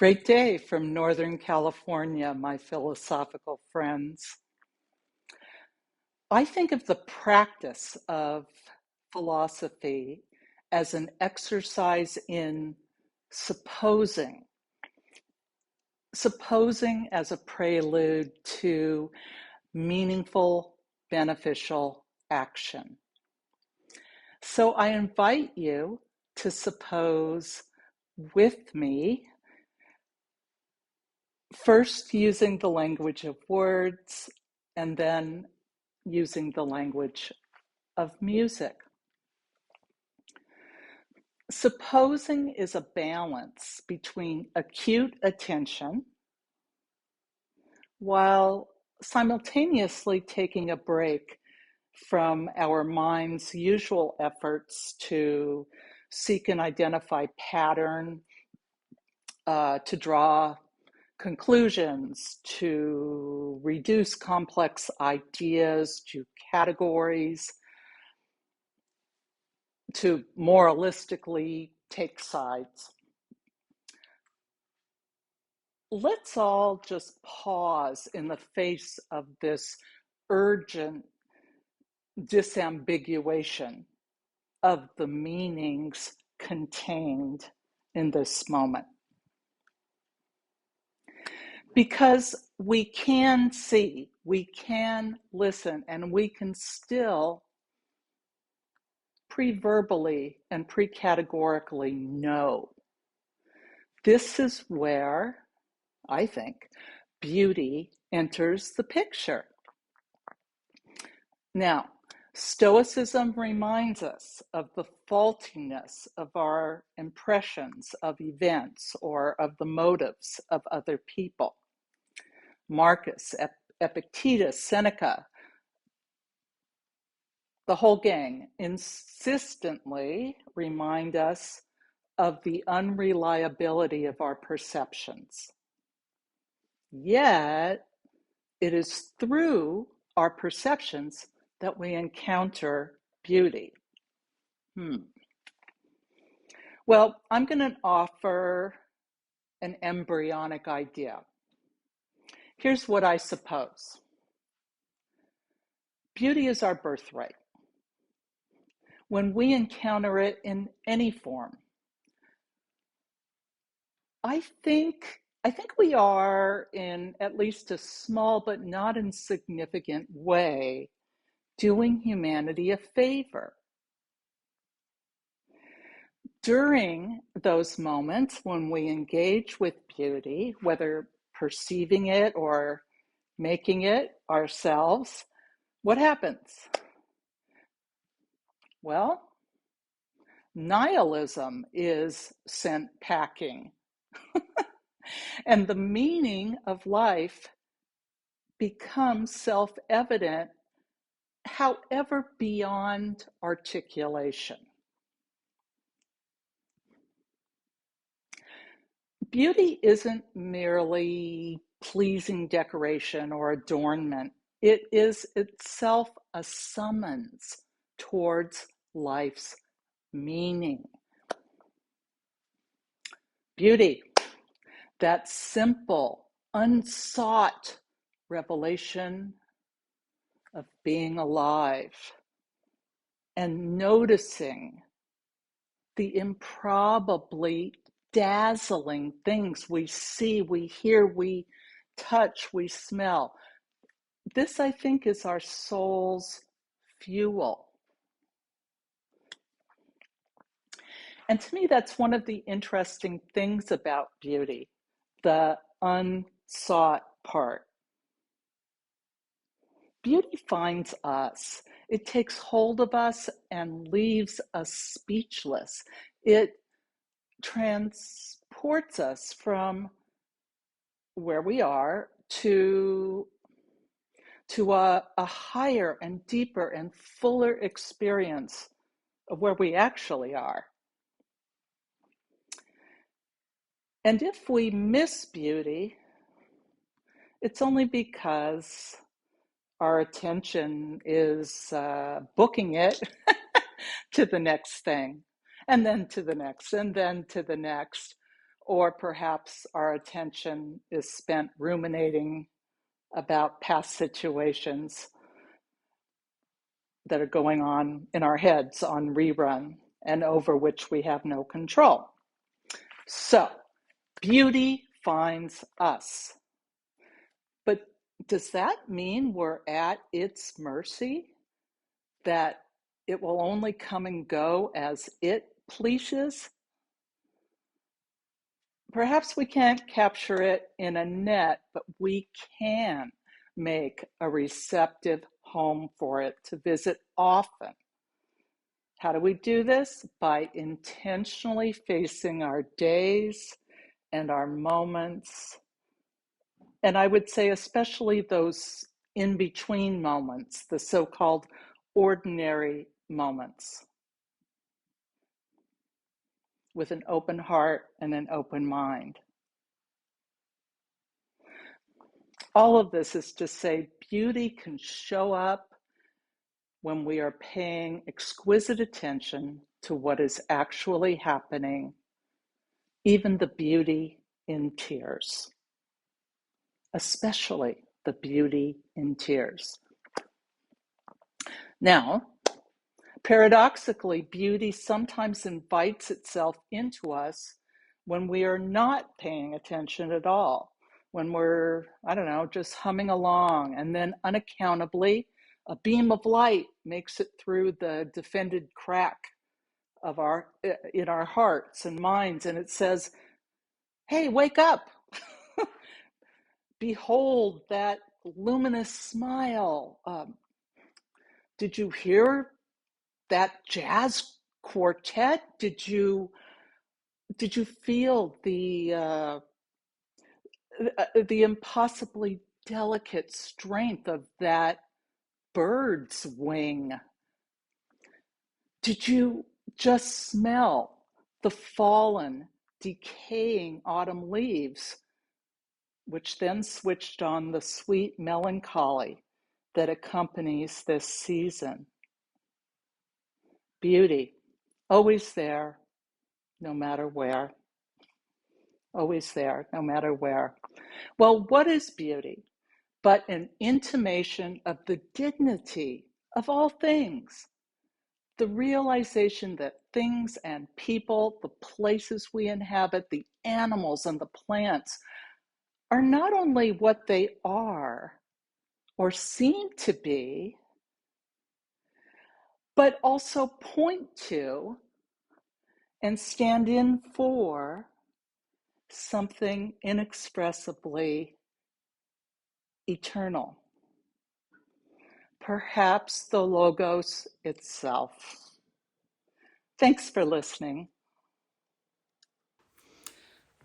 Great day from Northern California, my philosophical friends. I think of the practice of philosophy as an exercise in supposing as a prelude to meaningful, beneficial action. So I invite you to suppose with me, first using the language of words and then using the language of music. Supposing is a balance between acute attention while simultaneously taking a break from our mind's usual efforts to seek and identify pattern, to draw conclusions, to reduce complex ideas to categories, to moralistically take sides. Let's all just pause in the face of this urgent disambiguation of the meanings contained in this moment. Because we can see, we can listen, and we can still pre-verbally and pre-categorically know. This is where, I think, beauty enters the picture. Now, Stoicism reminds us of the faultiness of our impressions of events or of the motives of other people. Marcus, Epictetus, Seneca, the whole gang insistently remind us of the unreliability of our perceptions. Yet, it is through our perceptions that we encounter beauty. Well, I'm going to offer an embryonic idea. Here's what I suppose. Beauty is our birthright. When we encounter it in any form, I think we are, in at least a small but not insignificant way, doing humanity a favor. During those moments when we engage with beauty, whether perceiving it or making it ourselves, what happens? Well, nihilism is sent packing. And the meaning of life becomes self-evident, however beyond articulation. Beauty isn't merely pleasing decoration or adornment. It is itself a summons towards life's meaning. Beauty, that simple, unsought revelation of being alive and noticing the improbably dazzling things we see, we hear, we touch, we smell. This, I think, is our soul's fuel. And to me, that's one of the interesting things about beauty, the unsought part. Beauty finds us. It takes hold of us and leaves us speechless. It transports us from where we are to a higher and deeper and fuller experience of where we actually are. And if we miss beauty, it's only because our attention is booking it to the next thing, and then to the next, and then to the next, or perhaps our attention is spent ruminating about past situations that are going on in our heads on rerun and over which we have no control. So, beauty finds us. But does that mean we're at its mercy? That it will only come and go as it pleases? Perhaps we can't capture it in a net, but we can make a receptive home for it to visit often. How do we do this? By intentionally facing our days and our moments, and I would say especially those in-between moments, the so-called ordinary moments, with an open heart and an open mind. All of this is to say beauty can show up when we are paying exquisite attention to what is actually happening, even the beauty in tears, especially the beauty in tears. Now, paradoxically, beauty sometimes invites itself into us when we are not paying attention at all, when we're, I don't know, just humming along, and then unaccountably, a beam of light makes it through the defended crack of in our hearts and minds, and it says, hey, wake up. Behold that luminous smile. Did you hear that jazz quartet? Did you feel the impossibly delicate strength of that bird's wing? Did you just smell the fallen, decaying autumn leaves, which then switched on the sweet melancholy that accompanies this season? Beauty, always there, no matter where. Always there, no matter where. Well, what is beauty but an intimation of the dignity of all things? The realization that things and people, the places we inhabit, the animals and the plants are not only what they are or seem to be, but also point to and stand in for something inexpressibly eternal. Perhaps the Logos itself. Thanks for listening.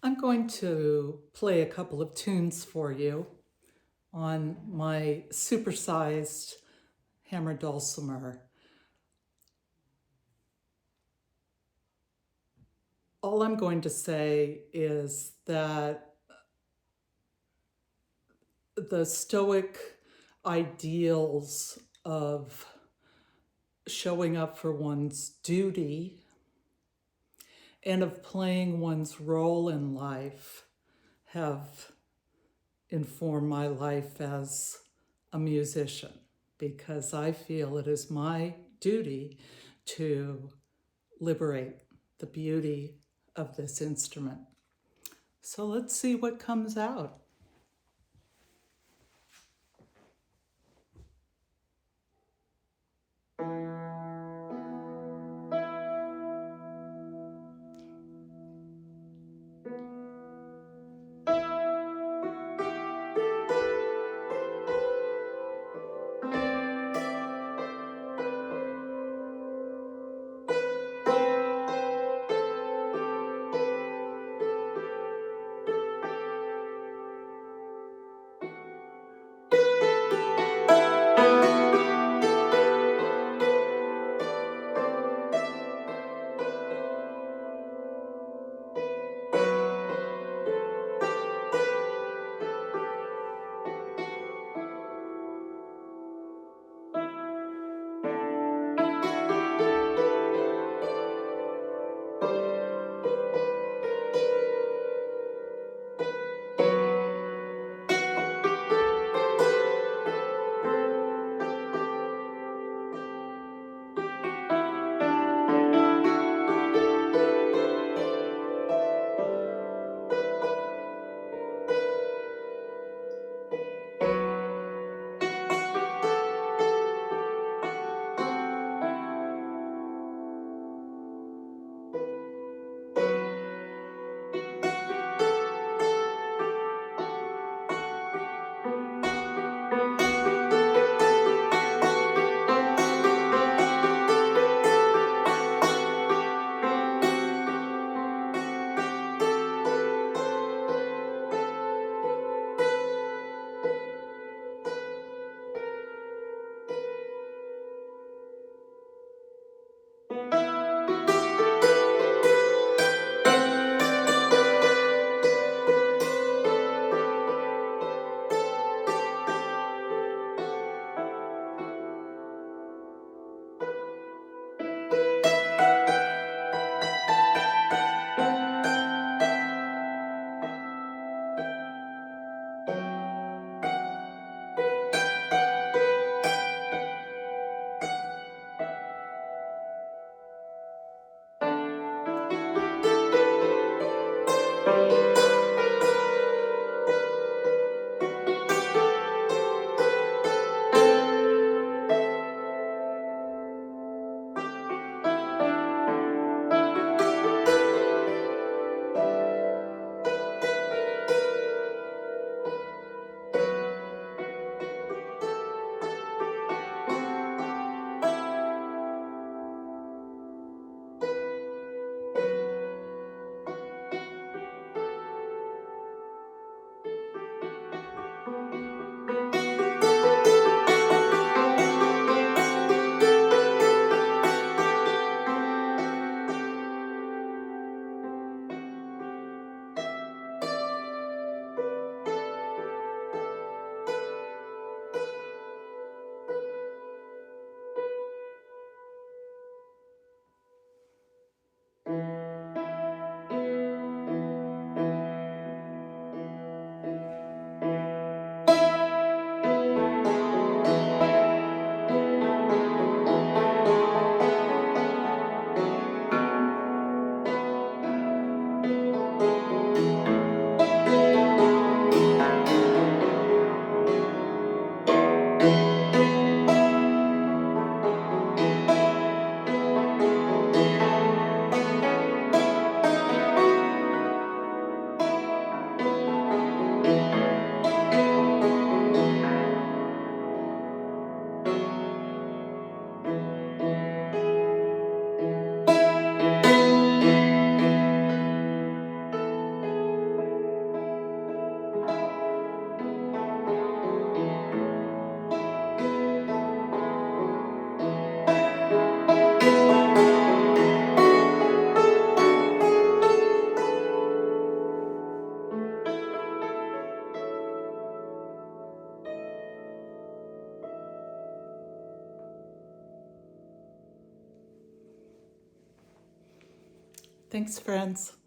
I'm going to play a couple of tunes for you on my supersized hammer dulcimer. All I'm going to say is that the Stoic ideals of showing up for one's duty and of playing one's role in life have informed my life as a musician, because I feel it is my duty to liberate the beauty of this instrument. So let's see what comes out. Thanks, friends.